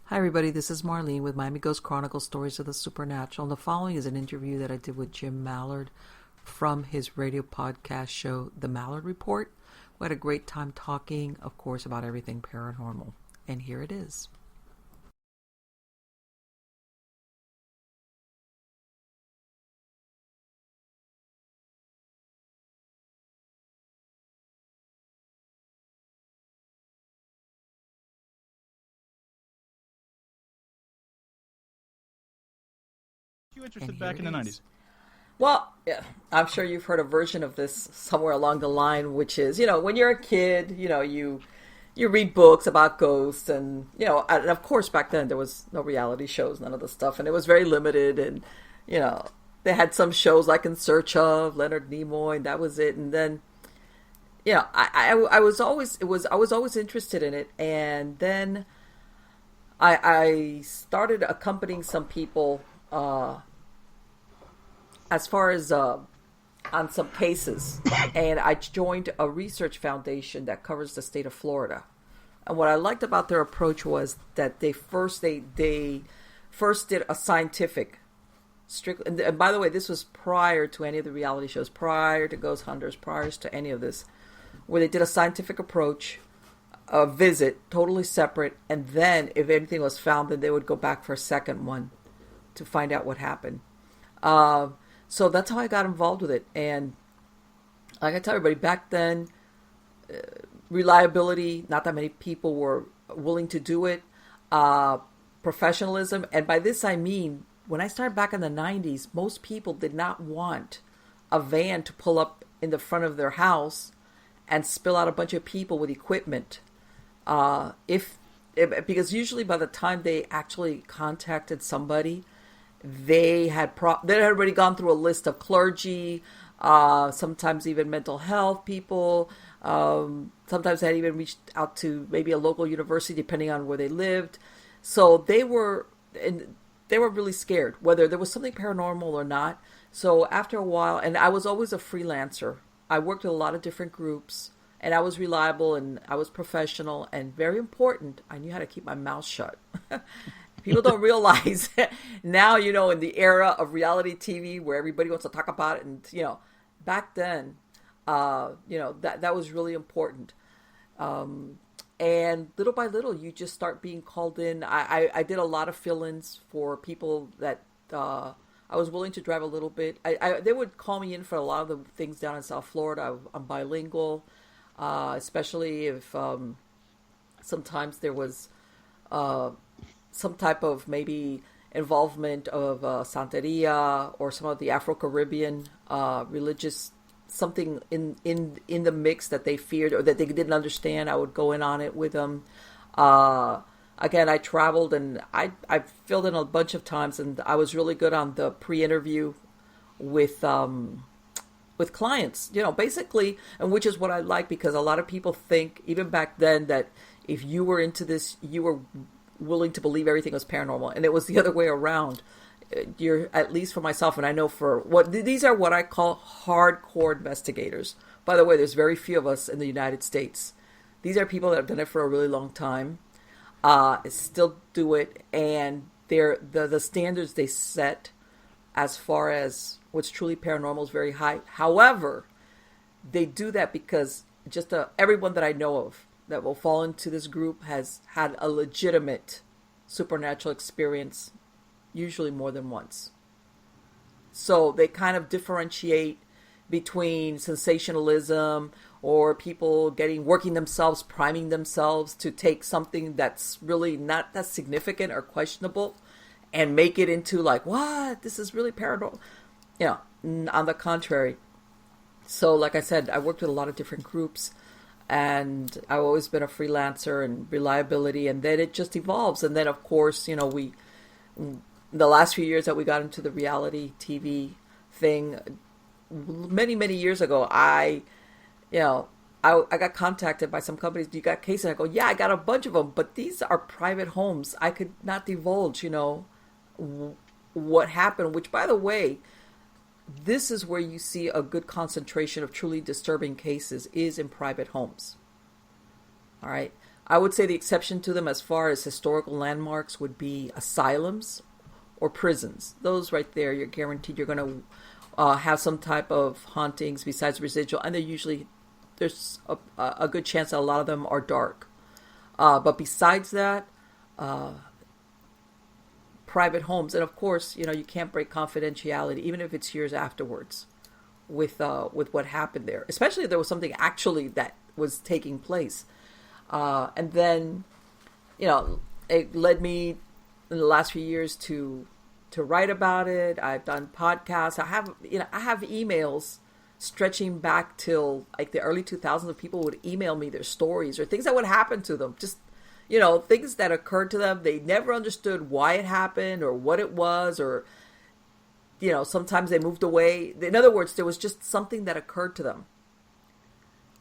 Hi, everybody. This is Marlene with Miami Ghost Chronicles Stories of the Supernatural. And the following is an interview that I did with Jim Malliard from his radio podcast show, The Malliard Report. We had a great time talking, of course, about everything paranormal. And here it is. You interested back in the 90s? Well, yeah, I'm sure you've heard a version of this somewhere along the line, which is, when you're a kid, you read books about ghosts, and and of course back then there was no reality shows, none of the stuff, and it was very limited, and you know they had some shows like In Search of Leonard Nimoy, and that was it. And then I was always I was always interested in it, and then I started accompanying some people as far as on some cases, and I joined a research foundation that covers the state of Florida. And what I liked about their approach was that they first did a scientific strict. And by the way, this was prior to any of the reality shows, prior to Ghost Hunters, prior to any of this, where they did a scientific approach, a visit, totally separate, and then if anything was found, then they would go back for a second one to find out what happened. So that's how I got involved with it. And like I tell everybody, back then, reliability, not that many people were willing to do it. Professionalism. And by this I mean, when I started back in the 90s, most people did not want a van to pull up in the front of their house and spill out a bunch of people with equipment. Because usually by the time they actually contacted somebody, they had already gone through a list of clergy, sometimes even mental health people. Sometimes they had even reached out to maybe a local university, depending on where they lived. So they were really scared, whether there was something paranormal or not. So after a while, and I was always a freelancer. I worked with a lot of different groups, and I was reliable and I was professional, and very important, I knew how to keep my mouth shut. People don't realize now, in the era of reality TV where everybody wants to talk about it. And, back then, that was really important. And little by little, you just start being called in. I did a lot of fill-ins for people that I was willing to drive a little bit. They would call me in for a lot of the things down in South Florida. I'm bilingual, especially if sometimes there was some type of maybe involvement of Santeria or some of the Afro-Caribbean religious, something in the mix that they feared or that they didn't understand. I would go in on it with them. Again, I traveled, and I filled in a bunch of times, and I was really good on the pre-interview with clients, basically, and which is what I like, because a lot of people think, even back then, that if you were into this, you were willing to believe everything was paranormal, and it was the other way around. You're, at least for myself, and I know for what these are, what I call hardcore investigators. By the way, there's very few of us in the United States. These are people that have done it for a really long time, still do it, and the standards they set as far as what's truly paranormal is very high. However, they do that because just everyone that I know of that will fall into this group has had a legitimate supernatural experience, usually more than once. So they kind of differentiate between sensationalism or people working themselves, priming themselves to take something that's really not that significant or questionable and make it into like, what? This is really paranormal. On the contrary. So like I said, I worked with a lot of different groups, and I've always been a freelancer and reliability, and then it just evolves. And then of course, the last few years that we got into the reality TV thing, many years ago, I got contacted by some companies. Do you got cases? I go, yeah, I got a bunch of them, but these are private homes. I could not divulge, what happened. Which, by the way, this is where you see a good concentration of truly disturbing cases, is in private homes. All right. I would say the exception to them as far as historical landmarks would be asylums or prisons. Those right there, you're guaranteed you're going to have some type of hauntings besides residual, and there's a good chance that a lot of them are dark. But besides that, private homes, and of course, you can't break confidentiality, even if it's years afterwards, with what happened there, especially if there was something actually that was taking place. And then, it led me in the last few years to write about it. I've done podcasts. I have emails stretching back till like the early 2000s of people would email me their stories or things that would happen to them. Just, things that occurred to them. They never understood why it happened or what it was, or, sometimes they moved away. In other words, there was just something that occurred to them.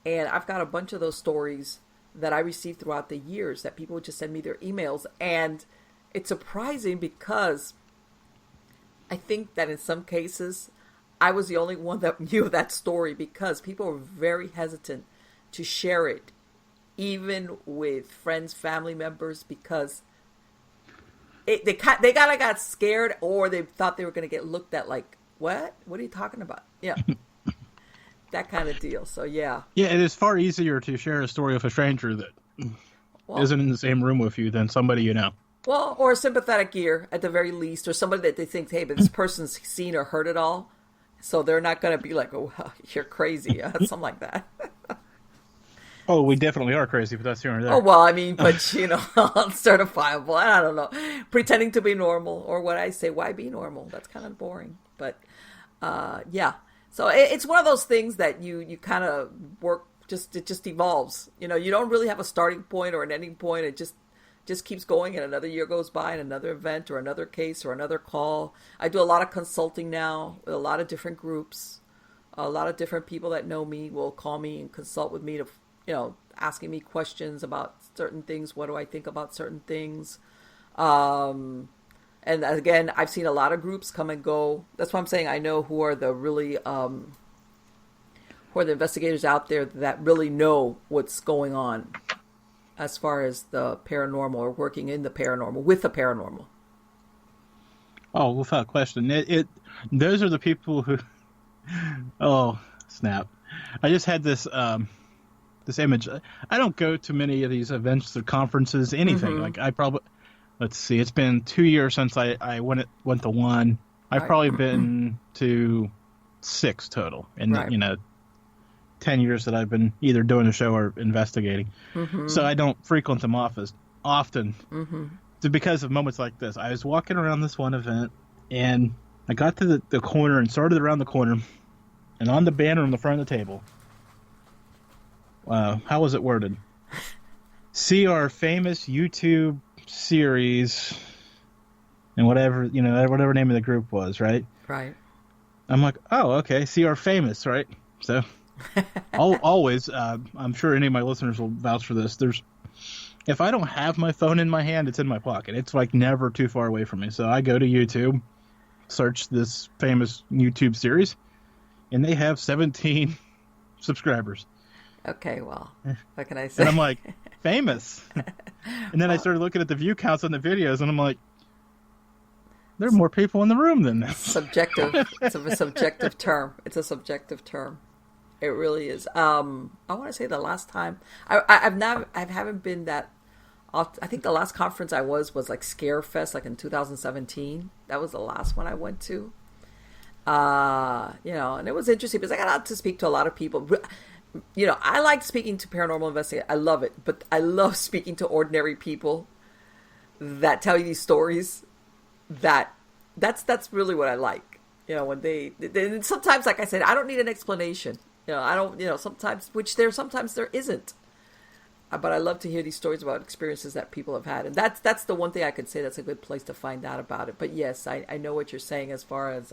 And I've got a bunch of those stories that I received throughout the years that people would just send me their emails. And it's surprising because I think that in some cases, I was the only one that knew that story, because people were very hesitant to share it, even with friends, family members, because they kind of got scared, or they thought they were going to get looked at like, what are you talking about? Yeah. That kind of deal. So, yeah. Yeah, it is far easier to share a story with a stranger that isn't in the same room with you than somebody you know. Well, or a sympathetic ear at the very least, or somebody that they think, hey, but this person's seen or heard it all, so they're not going to be like, oh, wow, you're crazy, something like that. Oh, we definitely are crazy, but that's here and there. Oh, well, I mean, but, uncertifiable, I don't know, pretending to be normal, or what I say, why be normal? That's kind of boring, but, yeah. So it's one of those things that you kind of work, it just evolves. You don't really have a starting point or an ending point. It just keeps going, and another year goes by, and another event or another case or another call. I do a lot of consulting now with a lot of different groups. A lot of different people that know me will call me and consult with me to, asking me questions about certain things. What do I think about certain things? And again, I've seen a lot of groups come and go. That's why I'm saying I know who are the really, who are the investigators out there that really know what's going on as far as the paranormal, or working in the paranormal, with the paranormal. Oh, without question. Those are the people who, oh, snap. I just had this image. I don't go to many of these events or conferences, anything. Mm-hmm. Like let's see, it's been 2 years since I went to one. I've probably been to 6 total in 10 years that I've been either doing a show or investigating. Mm-hmm. So I don't frequent them as often. Mm-hmm. Because of moments like this. I was walking around this one event, and I got to the corner and started around the corner, and on the banner on the front of the table, how was it worded? See our famous YouTube series, and whatever name of the group was, right? Right. I'm like, oh, okay, see our famous, right? So, always, I'm sure any of my listeners will vouch for this. If I don't have my phone in my hand, it's in my pocket. It's like never too far away from me. So I go to YouTube, search this famous YouTube series, and they have 17 subscribers. Okay, well, what can I say? And I'm like, famous. And then I started looking at the view counts on the videos, and I'm like, there are more people in the room than this. Subjective. It's a subjective term. It's a subjective term. It really is. I want to say the last time I haven't been that often. I think the last conference I was like Scarefest, like in 2017. That was the last one I went to. And it was interesting because I got out to speak to a lot of people. I like speaking to paranormal investigators. I love it, but I love speaking to ordinary people that tell you these stories. That's really what I like. When they sometimes, like I said, I don't need an explanation. I don't. Sometimes there isn't. But I love to hear these stories about experiences that people have had, and that's the one thing I could say that's a good place to find out about it. But yes, I know what you're saying as far as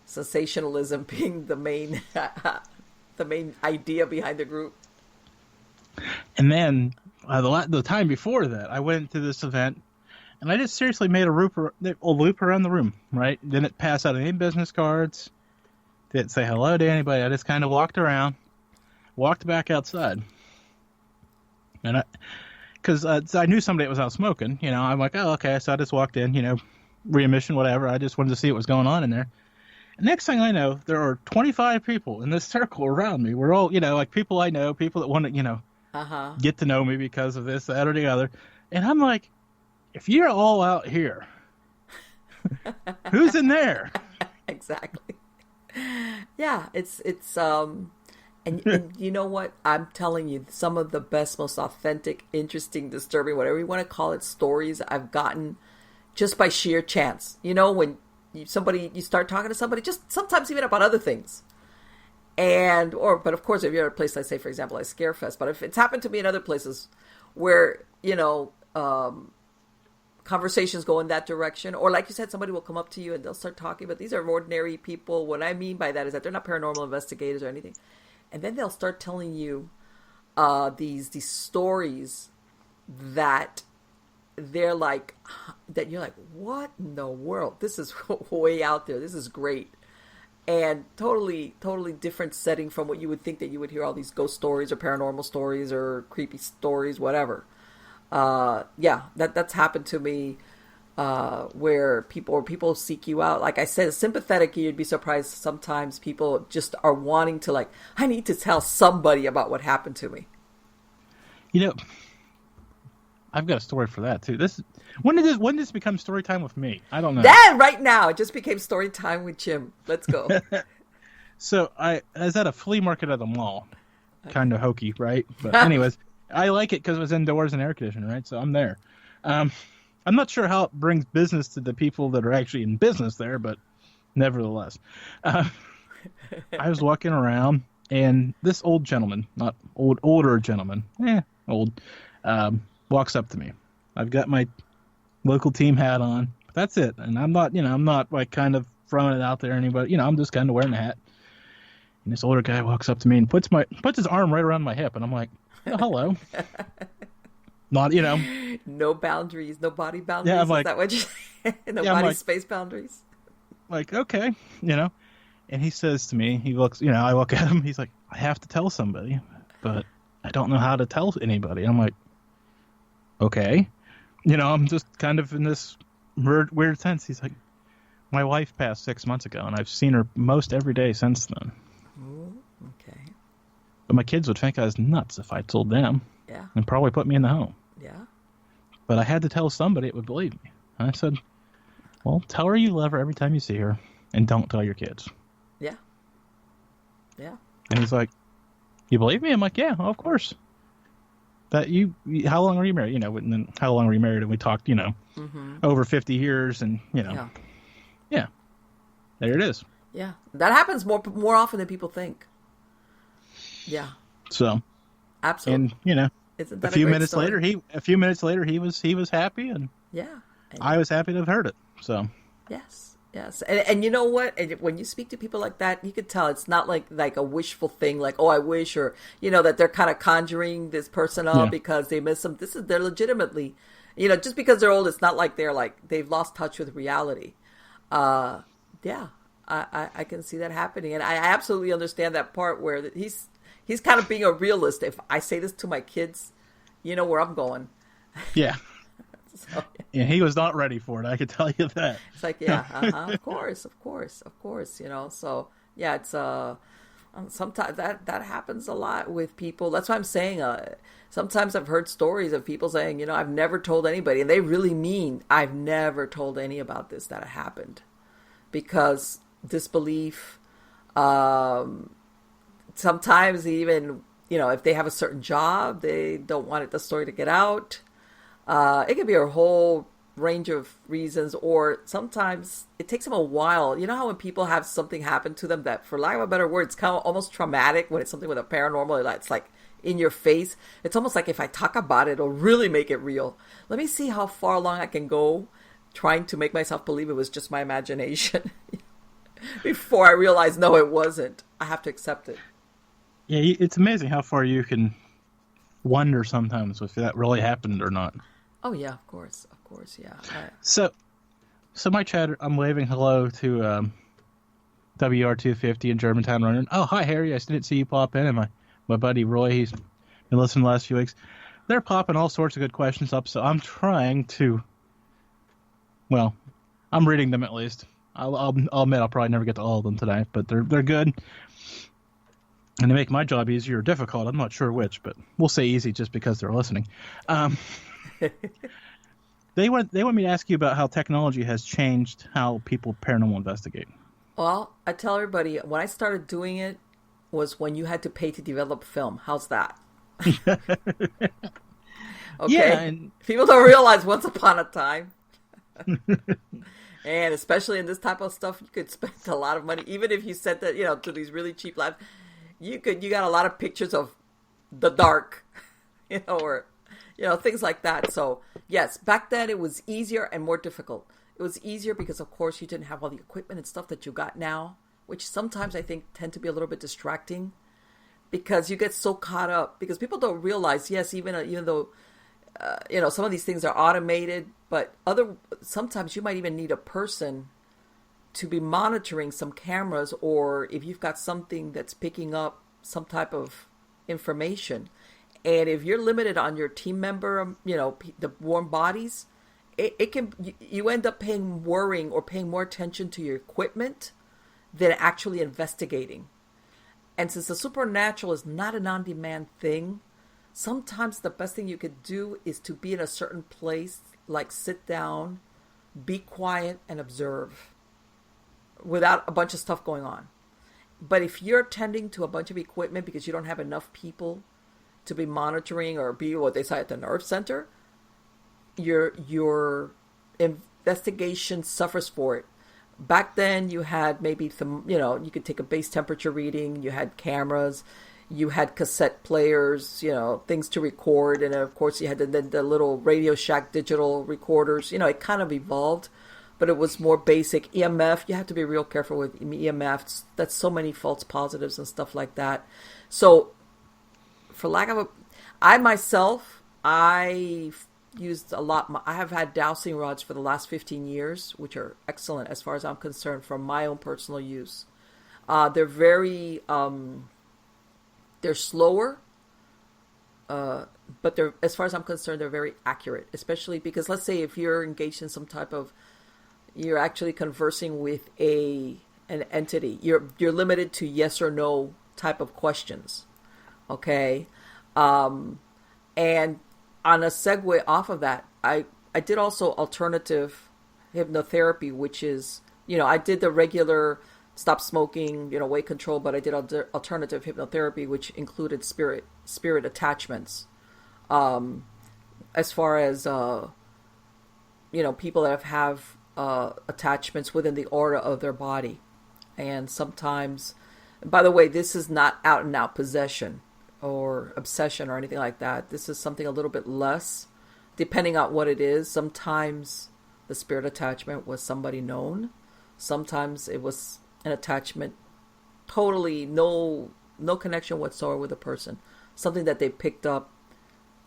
sensationalism being the main the main idea behind the group. And then the time before that, I went to this event, and I just seriously made a loop around the room. Right, didn't pass out any business cards. Didn't say hello to anybody. I just kind of walked around, walked back outside. And because I knew somebody that was out smoking, I'm like, oh, okay. So I just walked in, readmission, whatever. I just wanted to see what was going on in there. And next thing I know, there are 25 people in this circle around me. We're all, like people I know, people that want to, get to know me because of this, that, or the other. And I'm like, if you're all out here, who's in there? Exactly. Yeah, it's and you know what? I'm telling you, some of the best, most authentic, interesting, disturbing, whatever you want to call it, stories I've gotten just by sheer chance. When you start talking to somebody, just sometimes even about other things. But of course, if you're at a place, like say, for example, like Scarefest, but if it's happened to me in other places where, conversations go in that direction, or like you said, somebody will come up to you and they'll start talking, but these are ordinary people. What I mean by that is that they're not paranormal investigators or anything. And then they'll start telling you these stories that they're like, that you're like, what in the world? This is way out there. This is great. And totally different setting from what you would think that you would hear all these ghost stories or paranormal stories or creepy stories, whatever. That's happened to me where people seek you out. Like I said, sympathetic, you'd be surprised. Sometimes people just are wanting to, like, I need to tell somebody about what happened to me. I've got a story for that too. When did this become story time with me? I don't know. Then right now it just became story time with Jim. Let's go. So I was at a flea market at the mall. Kind of hokey, right? But anyways, I like it because it was indoors and air conditioned, right? So I'm there. I'm not sure how it brings business to the people that are actually in business there, but nevertheless. I was walking around, and this old gentleman, not old, older gentleman, old, walks up to me. I've got my local team hat on. But that's it. And I'm not like kind of throwing it out there anybody. I'm just kind of wearing a hat. And this older guy walks up to me and puts his arm right around my hip, and I'm like, oh, hello. Not, no boundaries, no body boundaries. Yeah, I'm like, is that what you no body space boundaries? Like, okay, And he says to me, he looks, I look at him, he's like, I have to tell somebody, but I don't know how to tell anybody. I'm like, okay. I'm just kind of in this weird sense. He's like, my wife passed 6 months ago, and I've seen her most every day since then. Oh, okay. But my kids would think I was nuts if I told them. Yeah. And probably put me in the home. Yeah. But I had to tell somebody that would believe me. And I said, well, tell her you love her every time you see her, and don't tell your kids. Yeah. Yeah. And he's like, you believe me? I'm like, yeah, well, of course. That how long are you married? And then how long were you married? And we talked, over 50 years, and yeah, there it is. Yeah, that happens more often than people think. Yeah. So. Absolutely. And Isn't that a few great minutes story? later, he was happy, and yeah, I was happy to have heard it. So. Yes, and you know what? And when you speak to people like that, you could tell it's not like a wishful thing, like, oh, I wish, or that they're kind of conjuring this person up because they miss them. They're legitimately, just because they're old, it's not like they've lost touch with reality. I can see that happening, and I absolutely understand that part where he's kind of being a realist. If I say this to my kids, you know where I'm going. Yeah. So, yeah, he was not ready for it. I could tell you that. It's like, yeah, of course. So yeah, it's sometimes that happens a lot with people. That's why I'm saying. Sometimes I've heard stories of people saying, I've never told anybody, and they really mean I've never told any about this that happened, because disbelief. Sometimes even if they have a certain job, they don't want the story to get out. It could be a whole range of reasons, or sometimes it takes them a while. You know how when people have something happen to them that, for lack of a better word, it's kind of almost traumatic when it's something with a paranormal, it's like in your face. It's almost like if I talk about it, it'll really make it real. Let me see how far along I can go trying to make myself believe it was just my imagination before I realize, no, it wasn't. I have to accept it. Yeah, it's amazing how far you can wonder sometimes if that really happened or not. Oh yeah, of course, yeah. So my chatter, I'm waving hello to WR250 in Germantown running. Oh, hi Harry, I didn't see you pop in, and my buddy Roy, he's been listening the last few weeks. they're popping all sorts of good questions up, so I'm trying to. Well, I'm reading them at least. I'll admit I'll probably never get to all of them today, but they're good. And to make my job easier or difficult, I'm not sure which, but we'll say easy just because they're listening. They want me to ask you about how technology has changed how people paranormal investigate. Well, I tell everybody, when I started doing it was when you had to pay to develop film. How's that? Okay. Yeah, and people don't realize once upon a time. And especially in this type of stuff, you could spend a lot of money, even if you sent that, to these really cheap labs. You got a lot of pictures of the dark, or, things like that. So yes, back then it was easier and more difficult. It was easier because, of course, you didn't have all the equipment and stuff that you got now, which sometimes I think tend to be a little bit distracting because you get so caught up because people don't realize, yes, even though, some of these things are automated, but sometimes you might even need a person to be monitoring some cameras, or if you've got something that's picking up some type of information. And if you're limited on your team member, the warm bodies, you end up worrying or paying more attention to your equipment than actually investigating. And since the supernatural is not an on-demand thing, sometimes the best thing you could do is to be in a certain place, like sit down, be quiet, and observe without a bunch of stuff going on. But if you're tending to a bunch of equipment because you don't have enough people to be monitoring or be what they say at the nerve center, your investigation suffers for it. Back then you had maybe some, you could take a base temperature reading, you had cameras, you had cassette players, things to record, and of course you had the little Radio Shack digital recorders. It kind of evolved, but it was more basic. EMF, you have to be real careful with EMF. That's so many false positives and stuff like that. So, for lack of I used a lot. I have had dowsing rods for the last 15 years, which are excellent as far as I'm concerned from my own personal use. They're very, they're slower, but as far as I'm concerned, they're very accurate, especially because let's say if you're engaged in some type of, you're actually conversing with an entity. You're limited to yes or no type of questions. Okay. And on a segue off of that, I did also alternative hypnotherapy, which is, I did the regular stop smoking, weight control, but I did alternative hypnotherapy, which included spirit attachments. As far as, people that have attachments within the aura of their body. And sometimes, by the way, this is not out and out possession or obsession or anything like that. This is something a little bit less, depending on what it is. Sometimes the spirit attachment was somebody known. Sometimes it was an attachment totally no connection whatsoever with a person. Something that they picked up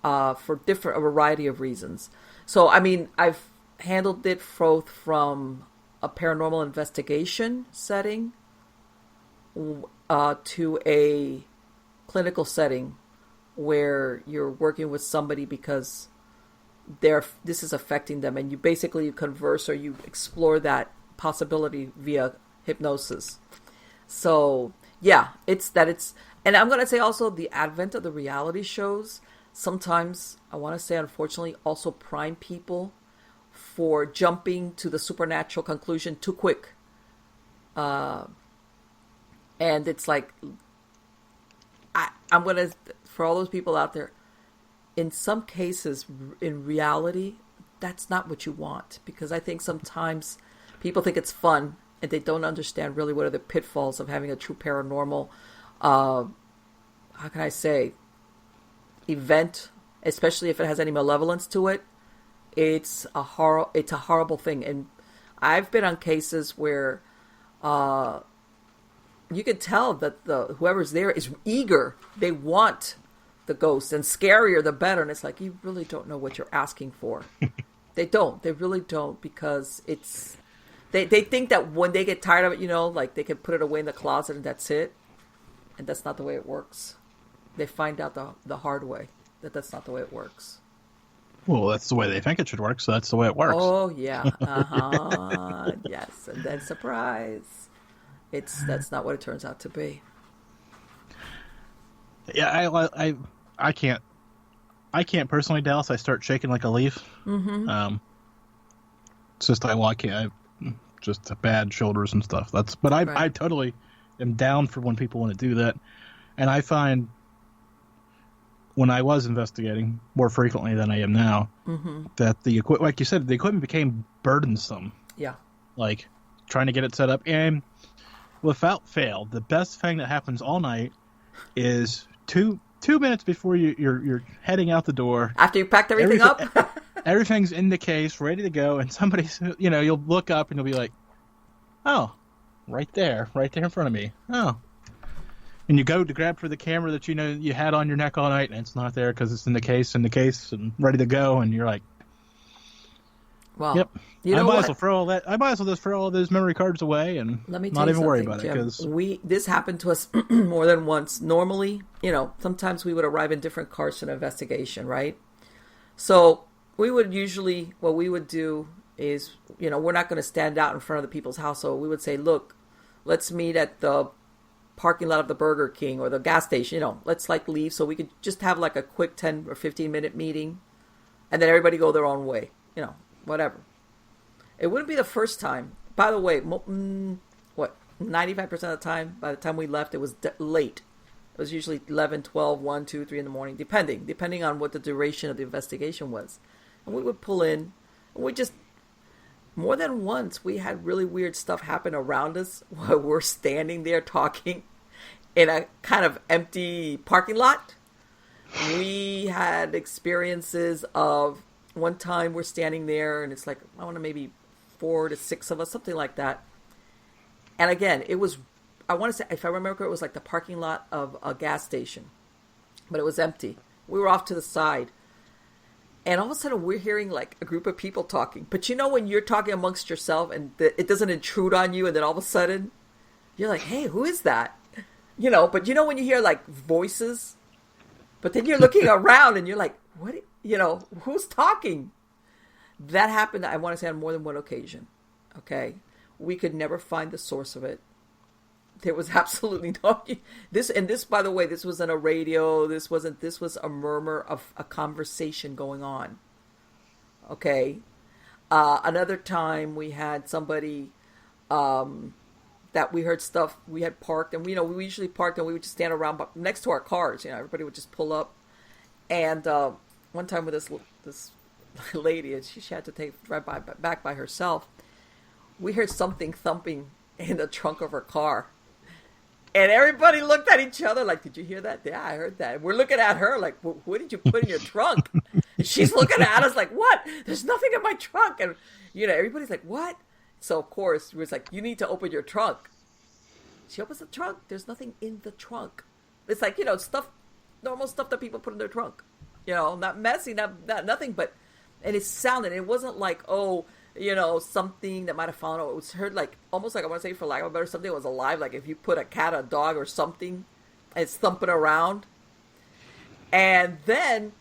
for a variety of reasons. So, I've handled it both from a paranormal investigation setting to a clinical setting where you're working with somebody because this is affecting them, and you converse or you explore that possibility via hypnosis. So yeah, and I'm going to say also the advent of the reality shows sometimes, I want to say unfortunately, also prime people for jumping to the supernatural conclusion too quick. And it's like, I'm going to, for all those people out there, in some cases, in reality, that's not what you want. Because I think sometimes people think it's fun and they don't understand really what are the pitfalls of having a true paranormal, how can I say, event, especially if it has any malevolence to it. It's a horrible thing. And I've been on cases where you could tell that whoever's there is eager. They want the ghost, and scarier the better. And it's like, you really don't know what you're asking for. They don't. They really don't, because they think that when they get tired of it, like they can put it away in the closet and that's it. And that's not the way it works. They find out the hard way. that's not the way it works. Well, that's the way they think it should work, so that's the way it works. Oh, yeah. Uh-huh. Yes. And then surprise. That's not what it turns out to be. Yeah, I can't personally, Dallas. I start shaking like a leaf. Mm-hmm. It's just I can't. Just bad shoulders and stuff. I totally am down for when people want to do that, and I find when I was investigating more frequently than I am now, that like you said, the equipment became burdensome. Yeah. Like trying to get it set up, and without fail, the best thing that happens all night is 2 minutes before you're heading out the door. After you packed everything up? Everything's in the case, ready to go, and somebody's, you'll look up and you'll be like, oh, right there in front of me. Oh. And you go to grab for the camera that you had on your neck all night, and it's not there because it's in the case, and ready to go, and you're like, well, yep. I might as well just throw all those memory cards away and not even worry about Jim, it. Because this happened to us more than once. Normally, sometimes we would arrive in different cars to an investigation, right? So we would usually, what we would do is, we're not going to stand out in front of the people's house. So we would say, look, let's meet at the parking lot of the Burger King or the gas station, let's leave so we could just have a quick 10 or 15 minute meeting and then everybody go their own way, whatever. It wouldn't be the first time. By the way, 95% of the time, by the time we left, it was late. It was usually 11, 12, 1, 2, 3 in the morning, depending on what the duration of the investigation was. And we would pull in, and we just, more than once, we had really weird stuff happen around us while we're standing there talking in a kind of empty parking lot. We had experiences of one time we're standing there and it's I want to maybe 4 to 6 of us, something like that. And again, it was, I want to say, if I remember, it was the parking lot of a gas station, but it was empty. We were off to the side. And all of a sudden, we're hearing a group of people talking. But when you're talking amongst yourself and it doesn't intrude on you, and then all of a sudden, you're like, hey, who is that? But when you hear voices, but then you're looking around and you're like, what? Who's talking? That happened, I want to say, on more than one occasion. Okay? We could never find the source of it. There was absolutely no, this, by the way, this wasn't a radio. This was a murmur of a conversation going on. Okay. Another time we had somebody, that we heard stuff, we had parked and we usually parked and we would just stand around next to our cars. Everybody would just pull up. And, one time with this lady, and she had to drive back by herself. We heard something thumping in the trunk of her car. And everybody looked at each other did you hear that? Yeah, I heard that. And we're looking at her what did you put in your trunk? And she's looking at us what? There's nothing in my trunk. And, everybody's what? So, of course, we was you need to open your trunk. She opens the trunk. There's nothing in the trunk. It's stuff, normal stuff that people put in their trunk. Not messy, not nothing, but, and it sounded, it wasn't something that might have fallen over. It was heard almost I want to say, for lack of a better, something that was alive. If you put a cat, a dog, or something, and it's thumping around. And then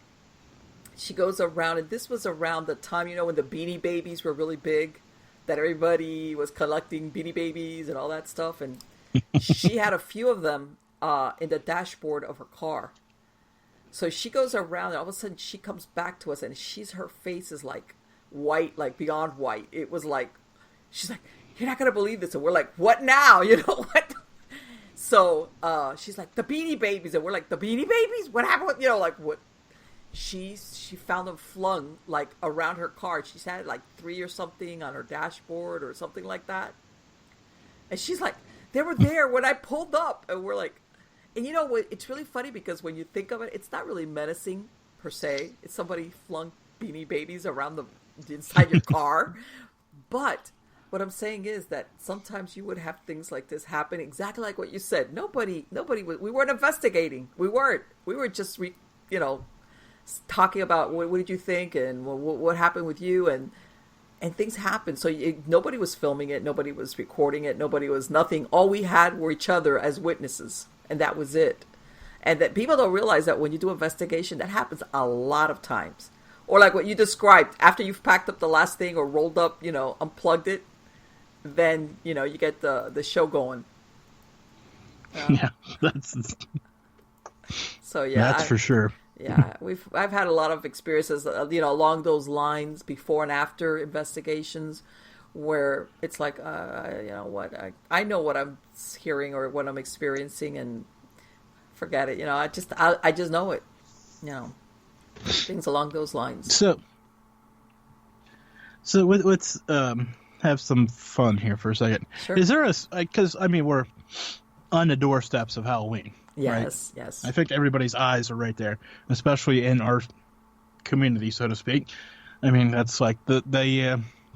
she goes around, and this was around the time, when the Beanie Babies were really big, that everybody was collecting Beanie Babies and all that stuff. And she had a few of them in the dashboard of her car. So she goes around, and all of a sudden she comes back to us, and her face is white, beyond white. It was she's you're not going to believe this. And we're what now? What? So she's the Beanie Babies. And we're the Beanie Babies? What happened with, what? She found them flung, around her car. She's had, 3 or something on her dashboard or something like that. And she's they were there when I pulled up. And we're and what? It's really funny because when you think of it, it's not really menacing, per se. It's somebody flung Beanie Babies around the inside your car. But what I'm saying is that sometimes you would have things like this happen, exactly like what you said. Nobody we weren't investigating. We weren't. We were just talking about what did you think and what happened with you, and things happened. So nobody was filming it, nobody was recording it, nobody was nothing. All we had were each other as witnesses, and that was it. And that people don't realize that when you do investigation, that happens a lot of times. Or like what you described, after you've packed up the last thing or rolled up, unplugged it, then, you get the show going. Yeah, that's... So, yeah. That's for sure. Yeah, I've had a lot of experiences, along those lines before and after investigations where it's like, I know what I'm hearing or what I'm experiencing and forget it. I just know it, things along those lines. So let's have some fun here for a second. Sure. Is there because we're on the doorsteps of Halloween. Yes, right? Yes. I think everybody's eyes are right there, especially in our community, so to speak. That's like the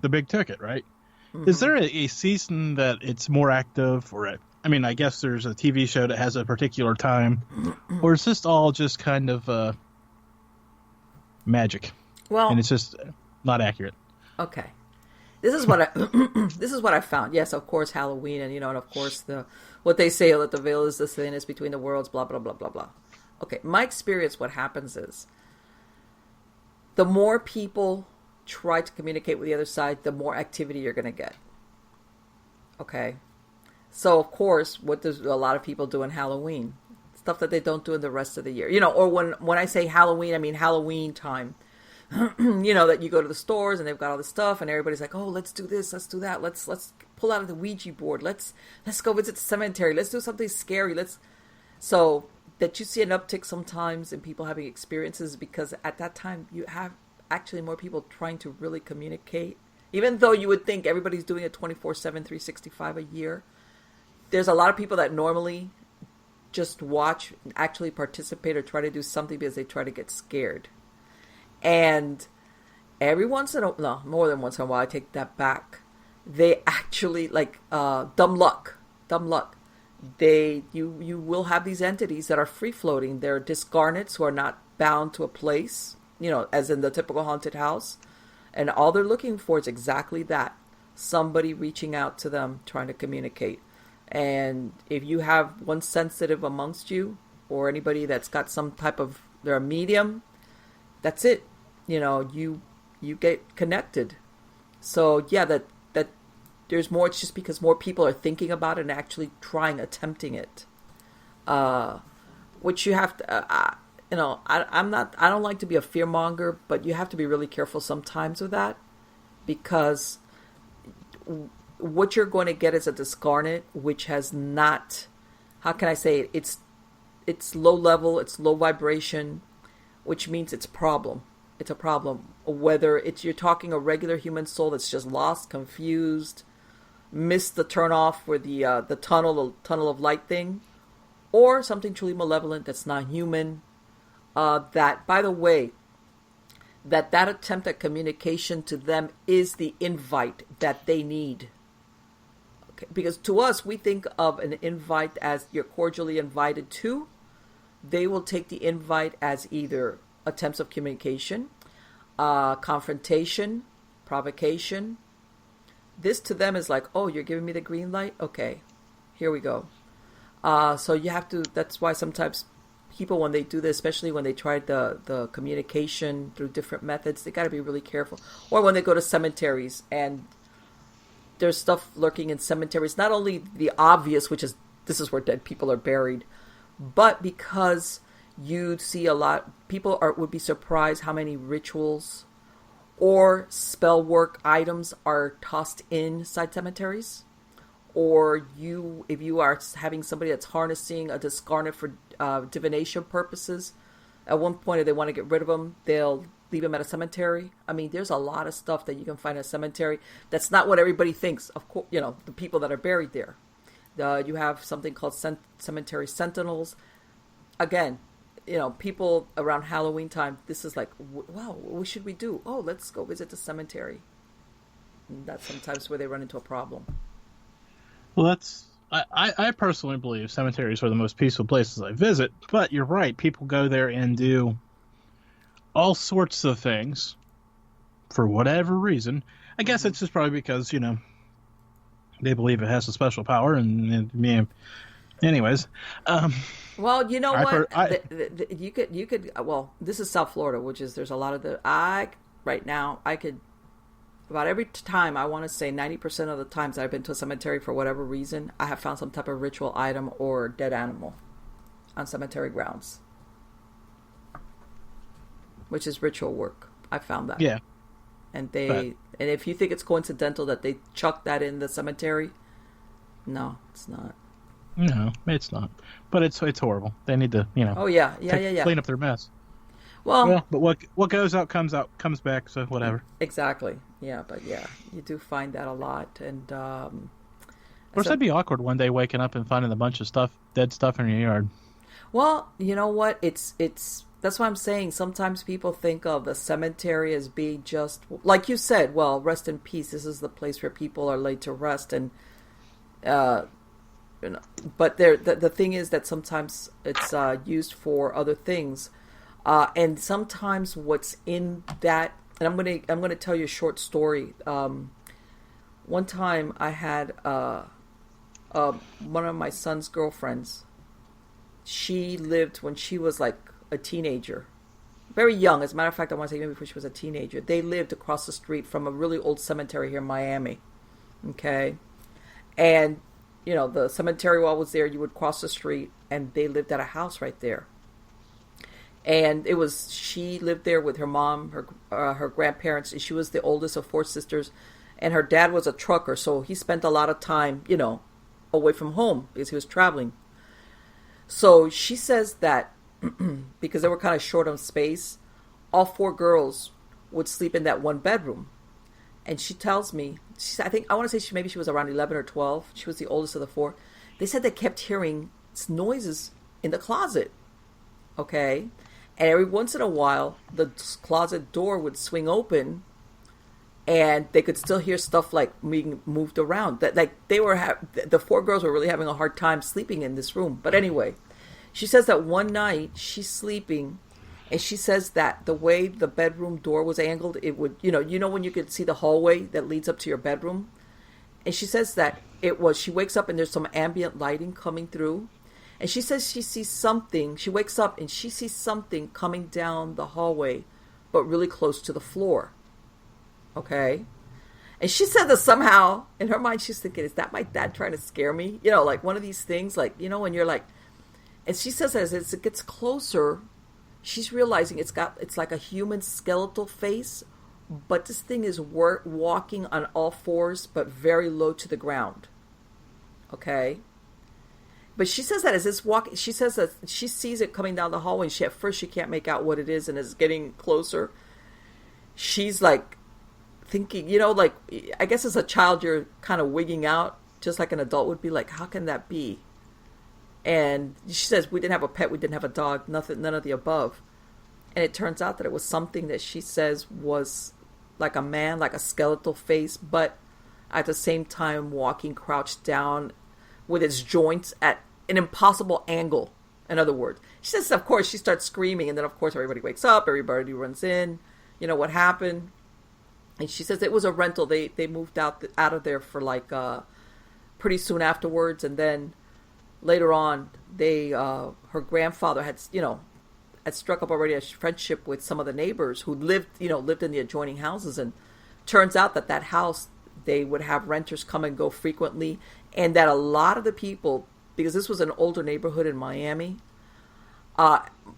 big ticket, right? Mm-hmm. Is there a season that it's more active, or I guess there's a TV show that has a particular time, or is this all just kind of magic? Well, and it's just not accurate. Okay. This is what I found. Yes, of course, Halloween, and and of course what they say that the veil is the thinnest between the worlds, blah blah blah blah blah. Okay, my experience, what happens is the more people try to communicate with the other side, the more activity you're going to get. Okay, so of course, what does a lot of people do in Halloween? Stuff that they don't do in the rest of the year. Or when I say Halloween, I mean Halloween time. That you go to the stores and they've got all this stuff and everybody's like, oh, let's do this, let's do that, let's pull out of the Ouija board, let's go visit the cemetery, let's do something scary, so that you see an uptick sometimes in people having experiences because at that time you have actually more people trying to really communicate, even though you would think everybody's doing it 24/7, 365 a year. There's a lot of people that normally just watch, actually participate or try to do something because they try to get scared. And every once in a while, no, more than once in a while, I take that back. They actually, like, dumb luck. You will have these entities that are free floating. They're discarnates who are not bound to a place, as in the typical haunted house. And all they're looking for is exactly that. Somebody reaching out to them, trying to communicate. And if you have one sensitive amongst you or anybody that's got some type of, they're a medium, that's it. You get connected. So yeah, that there's more. It's just because more people are thinking about it and actually attempting it. Which you have to, I don't like to be a fearmonger, but you have to be really careful sometimes with that, because what you're going to get is a discarnate, which has not, how can I say it? It's low level, it's low vibration, which means it's a problem. It's a problem. Whether you're talking a regular human soul that's just lost, confused, missed the turn off for the tunnel of light thing, or something truly malevolent that's not human. That, by the way, that attempt at communication to them is the invite that they need. Okay? Because to us, we think of an invite as you're cordially invited to. They will take the invite as either attempts of communication, confrontation, provocation. This to them is like, oh, you're giving me the green light? Okay, here we go. So you have to, that's why sometimes people, when they do this, especially when they try the communication through different methods, they got to be really careful. Or when they go to cemeteries and there's stuff lurking in cemeteries, not only the obvious, which is, this is where dead people are buried, but because you'd see a lot, people would be surprised how many rituals or spell work items are tossed inside cemeteries. Or if you are having somebody that's harnessing a discarnate for divination purposes, at one point if they want to get rid of them, they'll leave them at a cemetery. I mean, there's a lot of stuff that you can find at a cemetery. That's not what everybody thinks. Of course, the people that are buried there. You have something called cemetery sentinels. Again, people around Halloween time, this is like, wow, what should we do? Oh, let's go visit the cemetery. And that's sometimes where they run into a problem. Well, I personally believe cemeteries are the most peaceful places I visit, but you're right. People go there and do all sorts of things for whatever reason. I guess it's just probably because, they believe it has a special power, and Anyways, well, you know I've what? heard. You could. Well, this is South Florida, which is there's a lot of right now I could about every time, I want to say 90% of the times that I've been to a cemetery for whatever reason, I have found some type of ritual item or dead animal on cemetery grounds, which is ritual work. I found that. Yeah. And and if you think it's coincidental that they chuck that in the cemetery, no, it's not. No, it's not. But it's horrible. They need to, Oh yeah, clean up their mess. Well, but what goes out comes back. So whatever. Exactly. Yeah, but yeah, you do find that a lot, and of course, that'd be awkward one day waking up and finding a bunch of dead stuff in your yard. Well, you know what? It's that's what I'm saying. Sometimes people think of the cemetery as being just like you said. Well, rest in peace. This is the place where people are laid to rest, and but the thing is that sometimes it's used for other things, and sometimes what's in that. And I'm gonna tell you a short story. One time I had one of my son's girlfriends. She lived when she was like a teenager, very young. As a matter of fact, I want to say maybe before she was a teenager. They lived across the street from a really old cemetery here in Miami. Okay, and the cemetery wall was there. You would cross the street, and they lived at a house right there. And she lived there with her mom, her grandparents. And she was the oldest of 4 sisters, and her dad was a trucker, so he spent a lot of time, away from home because he was traveling. So she says that because they were kind of short on space, all 4 girls would sleep in that one bedroom. And she tells me, I want to say maybe she was around 11 or 12. She was the oldest of the 4. They said they kept hearing noises in the closet. Okay. And every once in a while, the closet door would swing open, and they could still hear stuff like being moved around. That like the 4 girls were really having a hard time sleeping in this room. But anyway, she says that one night she's sleeping, and she says that the way the bedroom door was angled, it would when you could see the hallway that leads up to your bedroom, and she says that she wakes up and there's some ambient lighting coming through. And she says she sees something. She wakes up and she sees something coming down the hallway, but really close to the floor. Okay? And she said that somehow, in her mind, she's thinking, is that my dad trying to scare me? Like one of these things, like, when you're like... And she says as it gets closer, she's realizing it's like a human skeletal face, but this thing is walking on all 4s, but very low to the ground. Okay? But she says that as this she says that she sees it coming down the hallway, and at first she can't make out what it is, and as it's getting closer, she's like thinking, like, I guess as a child you're kind of wigging out, just like an adult would be like, how can that be? And she says, we didn't have a pet, we didn't have a dog, nothing, none of the above. And it turns out that it was something that she says was like a man, like a skeletal face, but at the same time walking crouched down with its joints at an impossible angle. In other words, she says, of course, she starts screaming, and then of course everybody wakes up, everybody runs in, what happened. And she says it was a rental. They moved out of there for like pretty soon afterwards, and then later on her grandfather had struck up already a friendship with some of the neighbors who lived in the adjoining houses, and turns out that house, they would have renters come and go frequently, and that a lot of the people, because this was an older neighborhood in Miami,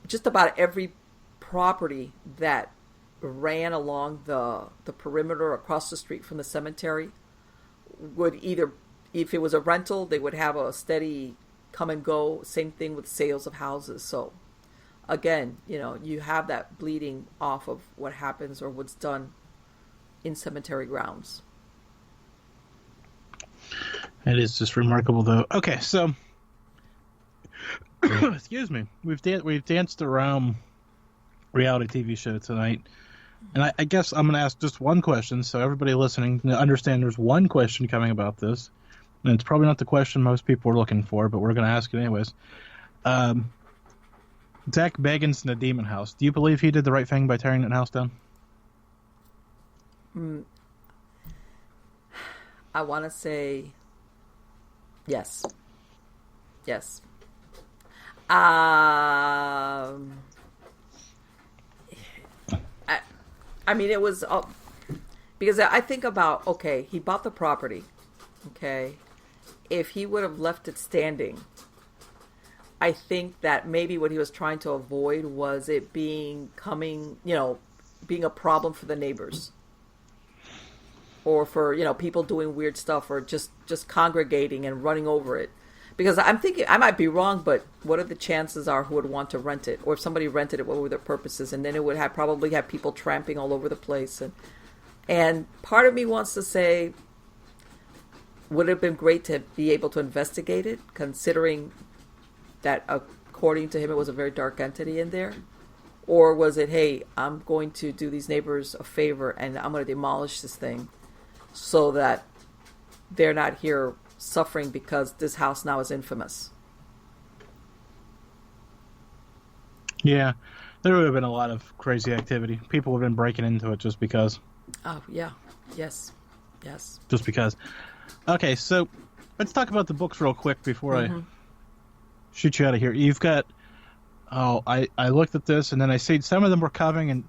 just about every property that ran along the perimeter across the street from the cemetery would either, if it was a rental, they would have a steady come and go. Same thing with sales of houses. So again, you have that bleeding off of what happens or what's done in cemetery grounds. It is just remarkable, though. Okay, so excuse me, we've danced around reality TV show tonight, and I guess I'm going to ask just one question, so everybody listening to understand there's one question coming about this, and it's probably not the question most people are looking for, but we're going to ask it anyways. Zach Bagans in the Demon House. Do you believe he did the right thing by tearing that house down? I want to say yes. Yes. I mean, it was because I think about, okay, he bought the property. Okay, if he would have left it standing, I think that maybe what he was trying to avoid was it being a problem for the neighbors, or for people doing weird stuff, or just congregating and running over it. Because I'm thinking, I might be wrong, but what are the chances are who would want to rent it? Or if somebody rented it, what were their purposes? And then it would probably have people tramping all over the place. And part of me wants to say, would it have been great to be able to investigate it, considering that according to him it was a very dark entity in there? Or was it, hey, I'm going to do these neighbors a favor and I'm going to demolish this thing so that they're not here suffering because this house now is infamous? Yeah, there would have been a lot of crazy activity. People have been breaking into it just because. Oh, yeah. Yes. Just because. Okay, so let's talk about the books real quick before I shoot you out of here. You've got... I looked at this, and then I see some of them were coming, and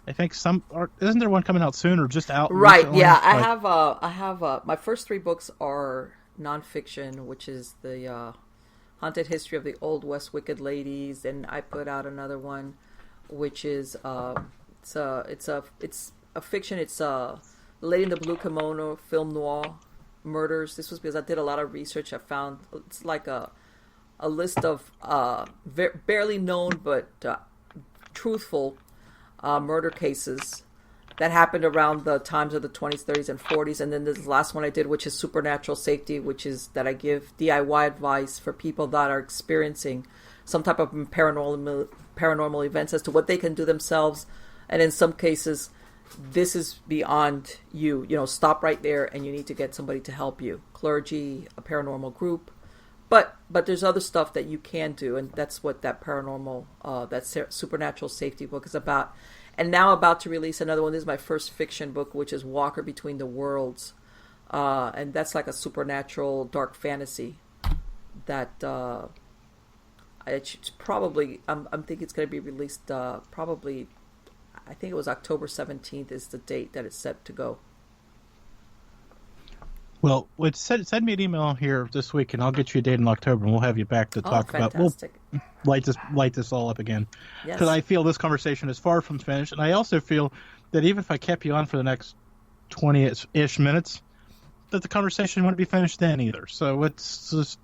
I think some are... Isn't there one coming out soon, or just out Right, recently? Yeah. I have my first 3 books are nonfiction, which is the Haunted History of the Old West Wicked Ladies, and I put out another one, which is it's a fiction. It's Lady in the Blue Kimono, film noir murders. This was because I did a lot of research. I found it's like a list of barely known but truthful murder cases that happened around the times of the 20s, 30s, and 40s. And then this last one I did, which is Supernatural Safety, which is that I give DIY advice for people that are experiencing some type of paranormal events as to what they can do themselves. And in some cases, this is beyond you. Stop right there, and you need to get somebody to help you. Clergy, a paranormal group. But there's other stuff that you can do, and that's what that paranormal, that Supernatural Safety book is about. And now about to release another one. This is my first fiction book, which is Walker Between the Worlds. And that's like a supernatural dark fantasy that it's probably, I'm thinking it's going to be released probably, I think it was October 17th is the date that it's set to go. Well, send me an email here this week, and I'll get you a date in October, and we'll have you back to talk about. We'll light this all up again, because I feel this conversation is far from finished, and I also feel that even if I kept you on for the next 20-ish minutes, that the conversation wouldn't be finished then either. So let's just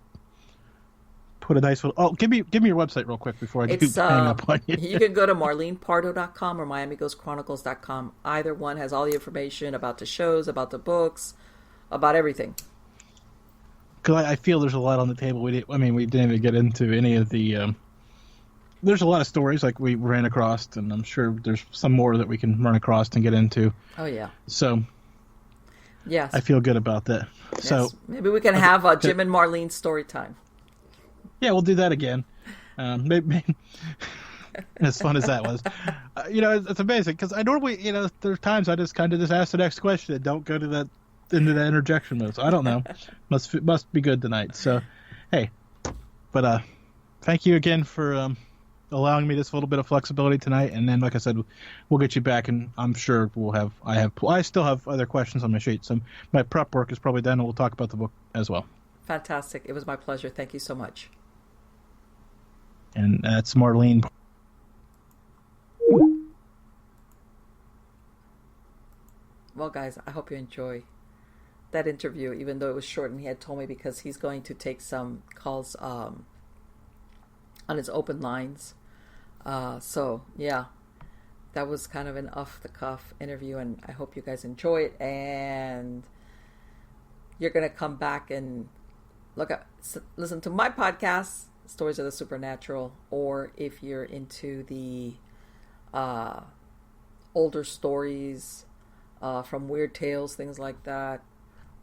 put a nice little. Oh, give me your website real quick before I hang up on you. You can go to marlenepardo.com or miamighostchronicles.com. Either one has all the information about the shows, about the books, about everything. Because I feel there's a lot on the table. We didn't even get into any of the... there's a lot of stories like we ran across, and I'm sure there's some more that we can run across and get into. Oh, yeah. So, yes, I feel good about that. Yes. So maybe we can have a Jim and Marlene story time. Yeah, we'll do that again. Maybe as fun as that was. It's amazing, because I normally, there's times I just kind of just ask the next question and don't go to that into that interjection mode. So I don't know. Must be good tonight. So, hey, but thank you again for allowing me this little bit of flexibility tonight. And then, like I said, we'll get you back, and I'm sure I still have other questions on my sheet. So my prep work is probably done, and we'll talk about the book as well. Fantastic. It was my pleasure. Thank you so much. And that's Marlene. Well, guys, I hope you enjoy that interview, even though it was short, and he had told me because he's going to take some calls on his open lines. So, yeah, that was kind of an off-the-cuff interview, and I hope you guys enjoy it, and you're going to come back and listen to my podcast, Stories of the Supernatural, or if you're into the older stories from Weird Tales, things like that,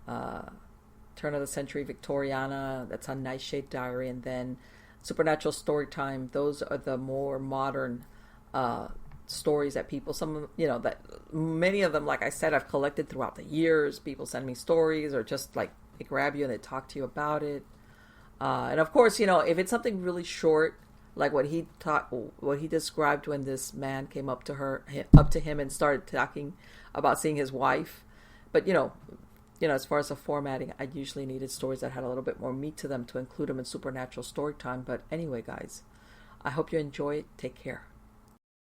turn of the century Victoriana, that's on Nightshade Diary, and then Supernatural Storytime. Those are the more modern stories that people, that many of them, like I said, I've collected throughout the years. People send me stories, or just like they grab you and they talk to you about it. And of course, if it's something really short, like what he described when this man came up to him and started talking about seeing his wife. But as far as the formatting, I usually needed stories that had a little bit more meat to them to include them in Supernatural Storytime. But anyway, guys, I hope you enjoy it. Take care.